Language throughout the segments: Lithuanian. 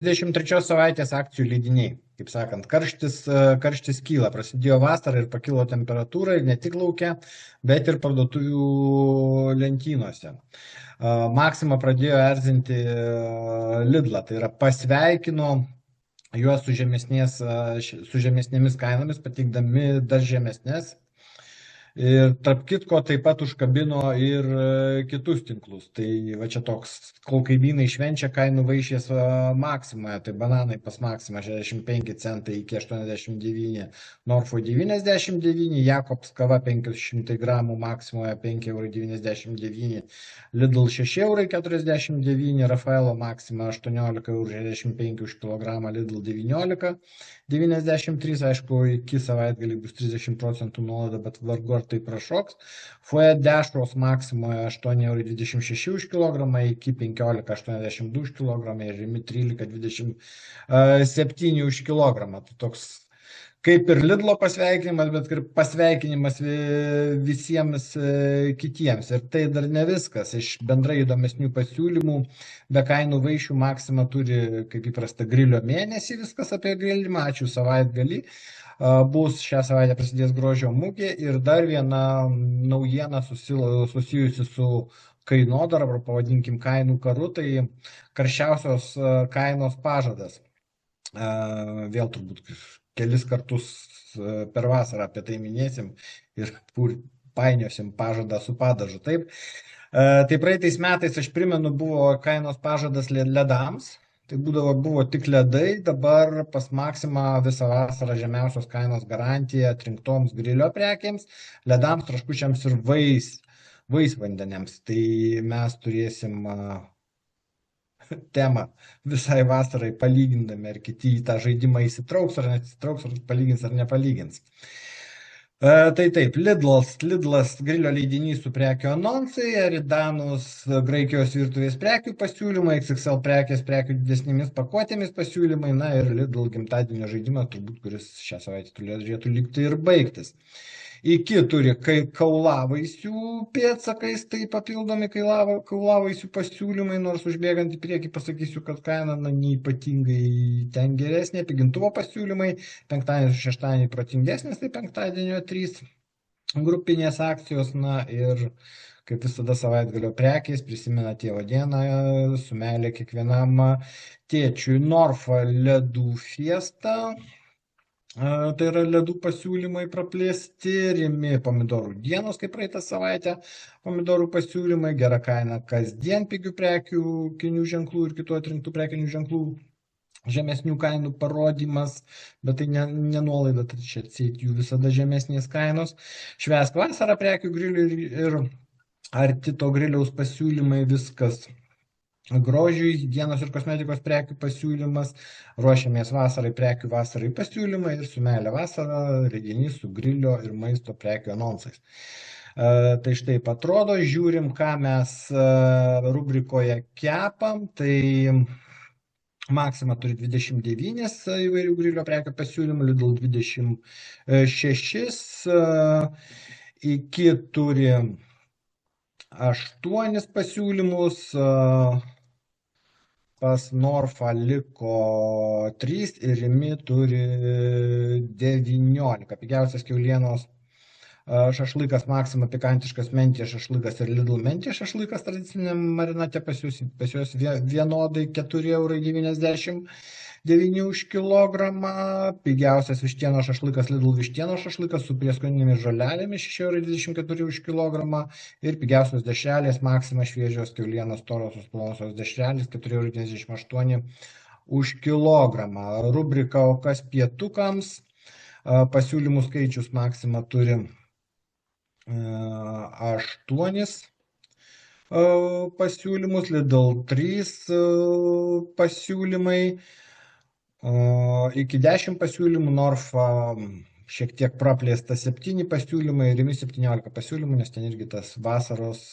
23 savaitės akcijų leidiniai. Kaip sakant, karštis kyla. Prasidėjo vasara ir pakilo temperatūra ir ne tik laukia, bet ir parduotuvių lentynose. Maxima pradėjo erzinti Lidlą, tai yra pasveikino juos su žemesnėmis kainomis, pateikdami dar žemesnės. Ir tarp kitko taip pat užkabino ir kitus tinklus. Tai va čia toks, kol kaimynai švenčia, kainų vaišės Maximoje. Tai bananai pas Maximą 65 centai iki 89, Norfo 99, Jakobs kava 500 gramų Maximoje 5,99 €, Lidl 6,49 €, Rafaelo Maxima 18,65 € už kilogramą, Lidl 19,93 €, aišku, iki savaitgalį bus 30% nuolaida, bet vargu ar tai prašoks. Foje dešros Maximoje 8,26 € už kilogramą, iki 15,82 € už kilogramą ir Rimi 13,27 € už kilogramą. Tai toks kaip ir Lidlo pasveikinimas, bet ir pasveikinimas visiems kitiems. Ir tai dar ne viskas. Iš bendrai įdomesnių pasiūlymų be kainų vaišių Maxima turi, kaip įprasta, grilio mėnesį. Viskas apie grilimą. Ačiū savaitgalį. Bus šią savaitę prasidės grožio mugė ir dar viena naujiena susijusi su kainodara, arba pavadinkim kainų karu, tai karščiausios kainos pažadas. Vėl turbūt kelis kartus per vasarą apie tai minėsim ir painiosim pažadą su padažu. Taip. Tai praeitais metais, aš primenu, buvo kainos pažadas ledams. Tai buvo tik ledai, dabar pas Maximą visą vasarą žemiausios kainos garantija atrinktoms grilio prekėms, ledams, traškučiams ir vaisvandeniams. Tai mes turėsim temą visai vasarai palygindami, ar kiti į tą žaidimą įsitrauks ar nesitrauks, ar palygins ar nepalygins. Tai taip, Lidlas grilio leidinys su prekių anonsai, Eridanus Graikijos virtuvės prekių pasiūlymai, XXL prekių didesnėmis pakuotėmis pasiūlymai, na ir Lidl gimtadienio žaidimas, turbūt, kuris šią savaitę turėtų likti ir baigtis. Iki turi kaulavaisių pėdsakais, tai papildomi kaulavaisių pasiūlymai, nors užbėgant į priekį pasakysiu, kad kaina neypatingai ten geresnė. Pigintuvo pasiūlymai, penktadienį su šeštadienį protingesnės, tai penktadienio 3 grupinės akcijos, na ir kaip visada savaitgalio prekės, prisimena tėvo dieną, su meilė kiekvienam tėčiui. Norfa ledų fiesta. Tai yra ledų pasiūlymai praplėsti, Rimi pomidorų dienos, kaip praeitą savaitę, pomidorų pasiūlymai, gera kaina kasdien pigių prekių, kinių ženklų ir kitų atrinktų prekinių ženklų žemesnių kainų parodymas, bet tai nenuolaida, tai čia atseit jų visada žemesnės kainos. Švęsk vasarą prekių grilių ir arti to griliaus pasiūlymai, viskas grožiui, higienos ir kosmetikos prekių pasiūlymas, ruošiamės vasarai pasiūlymai ir su meilė vasara leidinys su grilio ir maisto prekių anonsais. Tai štai atrodo, žiūrim, ką mes rubrikoje kepam, tai Maxima turi 29 įvairių grilio prekių pasiūlymų, Lidl 26, iki turi 8 pasiūlymus, pas Norfa liko 3 ir Rimi turi 19. Pigiausias kiaulienos šašlykas Maxima pikantiškas mentės šašlykas ir Lidl mentės šašlykas tradiciniam marinate pas juos vienodai 4,99 € už kilogramą. Pigiausias vištienos šašlykas Lidl vištienos šašlykas su prieskoninėmis žolelėmis 6,24 € už kilogramą. Ir pigiausios dešrelės Maxima šviežios kiaulienos storosios plonosios dešrelės 4,98 € už kilogramą. Rubrika o kas pietukams. Pasiūlymų skaičius Maxima turi 8 pasiūlymus, Lidl 3 pasiūlymai, iki 10 pasiūlymų, Norfa šiek tiek praplėsta 7 pasiūlymai, Rimi 17 pasiūlymų, nes ten irgi tas vasaros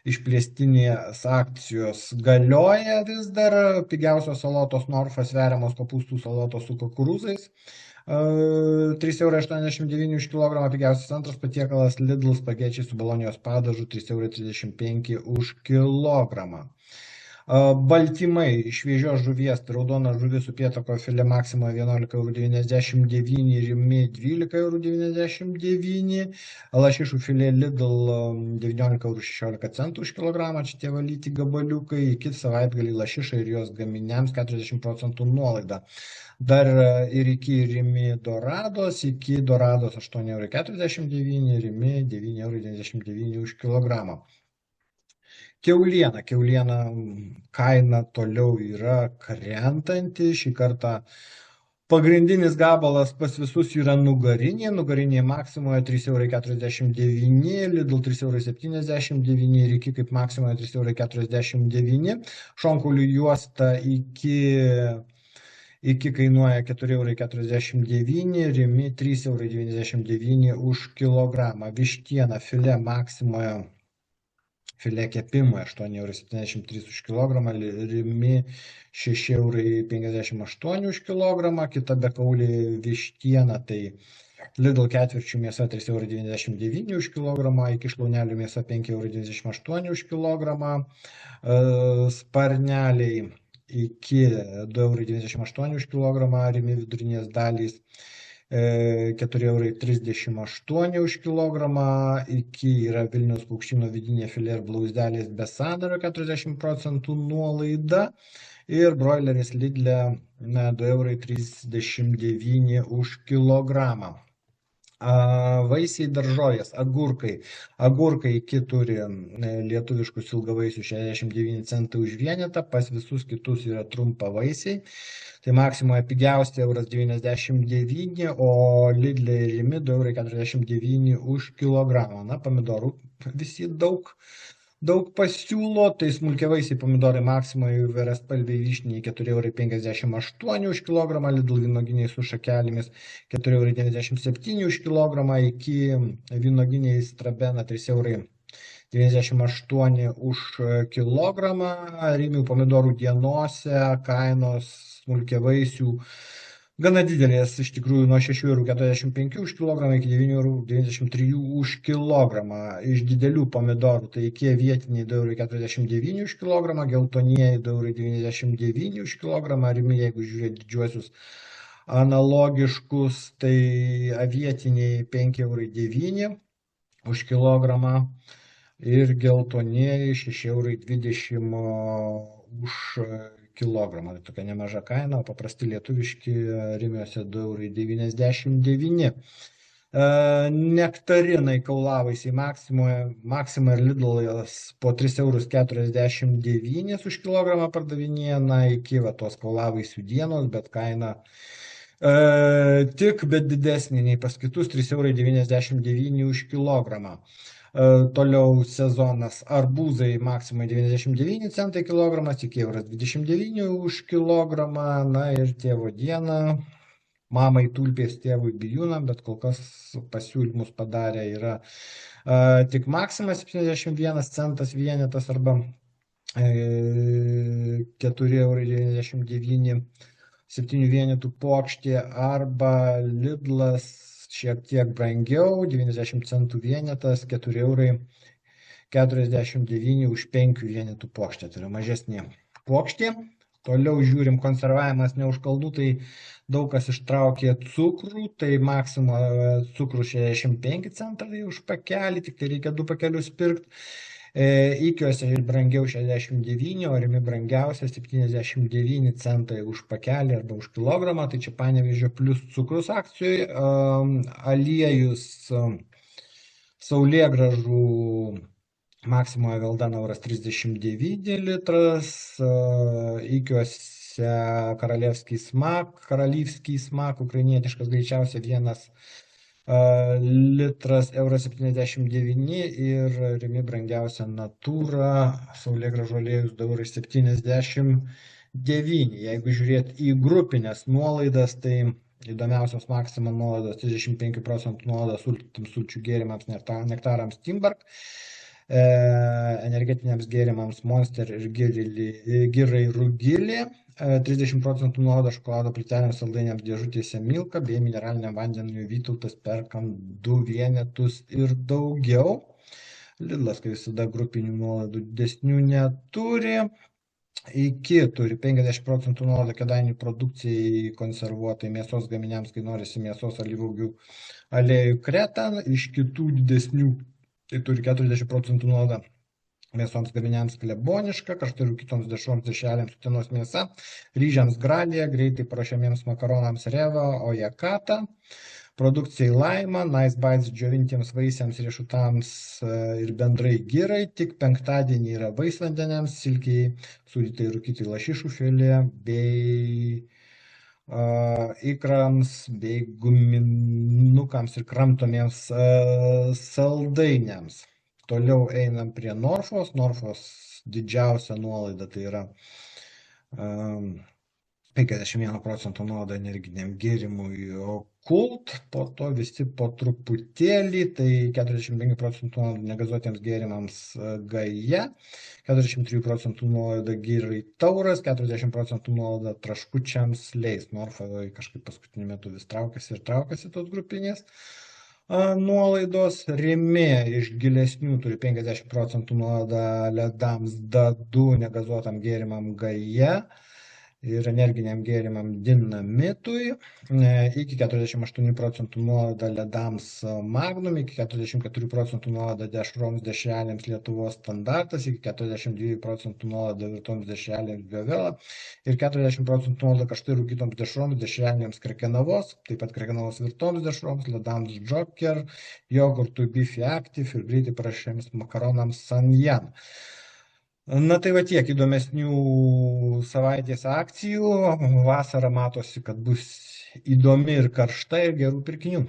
išplėstinės akcijos galioja vis dar. Pigiausios salotos Norfa sveriamos kopūstų salotos su kukurūzais, 3,89 € už kilogramą. Pigiausias antras patiekalas Lidl spagečiai su bolonijos padažu 3,35 € už kilogramą. Baltymai šviežios žuvies, tai raudona žuvis su pietako filė Maxima 11,99 €, Rimi 12,99 €, lašišų filė Lidl 19,16 € už kilogramą, čia tie valyti gabaliukai, iki savaitgalį lašišai ir jos gaminiams 40% nuolaida. Dar ir iki Rimi Dorados, iki Dorados 8,49 €, Rimi 9,99 € už kilogramą. Kiauliena kaina toliau yra krentanti, šį kartą pagrindinis gabalas pas visus yra nugarinė Maximoje 3,49 €, Lidl 3,79 € ir iki kaip Maximoje 3,49 €, šonkaulių juosta iki kainuoja 4,49 €, Rimi 3,99 € už kilogramą, vištiena filė Maximoje filė kepimui 8,73 € už kilogramą, Rimi 6,58 € už kilogramą, kita bekaulė vištiena, tai Lidl ketvirčių mėsa 3,99 € už kilogramą, iki šlaunelių mėsa 5,98 € už kilogramą, sparneliai iki 2,98 € už kilogramą, Rimi vidurinės dalys 4,38 € už kilogramą, iki yra Vilniaus paukštyno vidinė filė ir blauzdelės be sąnario 40% nuolaida ir broileris Lidle 2,39 € už kilogramą. Vaisiai daržovės, agurkai iki turi lietuviškus ilgavaisius 69 centai už vienetą, pas visus kitus yra trumpavaisiai. Tai Maximoje pigiausia 1,99 €, o Lidle ir Rimi 2,49 € už kilogramą. Na, pomidorų visi daug pasiūlo, tai smulkiavaisiai pomidorai Maximoje įvairiaspalviai vyšniai 4,58 € už kilogramą, Lidl vynuoginiai su šakelėmis 4,97 € už kilogramą, iki vynuoginiai strabena 3,98 € už kilogramą, Rimių pomidorų dienose kainos smulkiavaisių gana didelės, iš tikrųjų nuo 6,45 € už kilogramą iki 9,93 € už kilogramą. Iš didelių pomidorų, tai iki vietiniai 2,49 € už kilogramą, geltonieji 2,99 € už kilogramą, Rimi, jeigu žiūrėt didžiuosius analogiškus, tai avietiniai 5,9 € už kilogramą ir geltonieji 6,20 € už kilogramą. Tai tokia nemaža kaina, o paprasti lietuviški Rimiuose 2,99 €. Nektarinai kaulavaisiai Maxima ir Lidl po 3,49 € už kilogramą pardavinėja, iki tos kaulavaisių dienos, bet kaina bet didesnė nei pas kitus 3,99 € už kilogramą. Toliau sezonas arbūzai Maxima 99 centai kilogramas, iki 1,29 € už kilogramą, ir tėvo diena, mamai tulpės, tėvui bijūnam, bet kol kas pasiūlymus padarę yra tik Maxima 71 centas vienetas arba 4,99 € 7 vienetų puokštė, arba Lidlas šiek tiek brangiau, 90 centų vienetas, 4,49 € už 5 vienetų puokštę, tai yra mažesnė puokštė. Toliau žiūrim konservavimas ne už kalnų, tai daug kas ištraukė cukrų, tai Maxima cukrų 65 centai už pakelį, tik tai reikia 2 pakelius pirkti. Įkiuose brangiau 69, o Rimi brangiausia 79 centai už pakelį arba už kilogramą, tai čia Panevėžio plius cukrus akcijoje. Aliejus saulėgrąžų Maximoje Veldana 1,39 € įkiuose Karalivský smak, ukrainietiškas greičiausiai 1 litras 1,79 € ir Rimi brangiausia Natūra saulėgrąžų aliejus 2,79 €. Jeigu žiūrėt į grupinės nuolaidas, tai įdomiausios Maxima nuolaidos 35% nuolaida sulčių gėrimams, nektarams Timberg, energetiniams gėrimams Monster ir Girai Rugilė, 30% nuolaida šokolado plytelėms, saldainiams dėžutėse Milka bei mineraliniam vandeniui Vytautas, perkam 2 vienetus ir daugiau. Lidlas, kaip visada, grupinių nuolaidų didesnių neturi. Iki turi 50% nuolaidą Kėdainių produkcijai konservuotai mėsos gaminiams, kai norisi mėsos alyvuogių aliejų Kreta. Iš kitų didesnių tai turi 40% nuolaidą mėsoms gaminiams Kleboniška, karštai rūkytoms dešroms dešrelėms Utenos mėsa, ryžiams Gralija, greitai paruošiamiems makaronams Reva, Ojakata. Produkcijai Laima, Nice Bites džiovintiems vaisiams, riešutams ir bendrai girai. Tik penktadienį yra vaisvandeniams, silkiai, sūdytai rūkyti lašišų filė bei ikrams bei guminukams ir kramtomiems saldainiams. Toliau einam prie Norfos. Norfos didžiausia nuolaida tai yra 51% nuolaida energiniam gėrimui Kult, po to visi po truputėlį, tai 45% nuolaida negazuotiems gėrimams Gaja, 43% nuolaida Girai Tauras, 40% nuolaida traškučiams Leis. Norfa kažkaip paskutiniu metu vis traukiasi tos grupinės nuolaidos. Rimi iš gilesnių turi 50% nuolaidą ledams Dadu, negazuotam gėrimam Gaja ir energiniam gėrimam Dinamitui, iki 48% nuolaida ledams Magnum, iki 44% nuolaida dešroms dešrelėms Lietuvos standartas, iki 42% nuolaida virtoms dešrelėms Biovela ir 40% nuolaida karštai rūkytoms dešroms dešrelėms Krekenavos, taip pat Krekenavos virtoms dešroms, ledams Joker, jogurtui Bifi Active ir greitai prašiems makaronams Sanjan. Na tai va tiek įdomesnių savaitės akcijų. Vasara matosi, kad bus įdomi ir karšta ir gerų pirkinių.